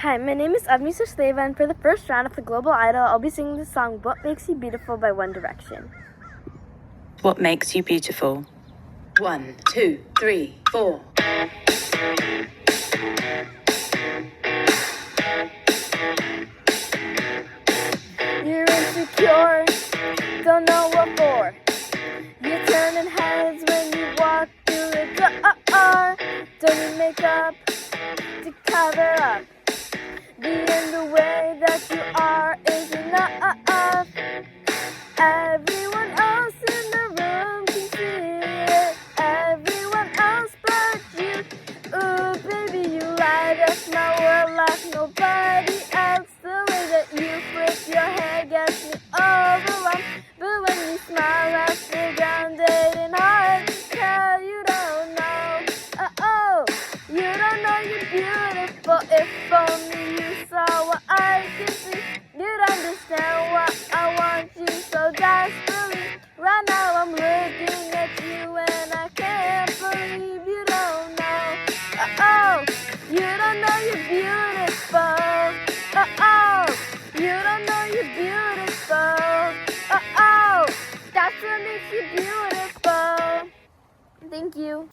Hi, my name is Avni, and for the first round of the Global Idol, I'll be singing the song What Makes You Beautiful by One Direction. What makes you beautiful? 1, 2, 3, 4. You're insecure, don't know what for. You're turning heads when you walk through the door. Don't need makeup to cover up. Being the way that you are is enough. Everyone else in the room can see it. Everyone else but you. Ooh, baby, you light up my world like nobody else. The way that you flip your hair gets me overwhelmed. But when you smile, I feel grounded and hard to tell. You don't know, you don't know you're beautiful. If only you saw what I can see, you'd understand why I want you so desperately. Right now I'm looking at you and I can't believe you don't know. You don't know you're beautiful. You don't know you're beautiful. That's what makes you beautiful. Thank you.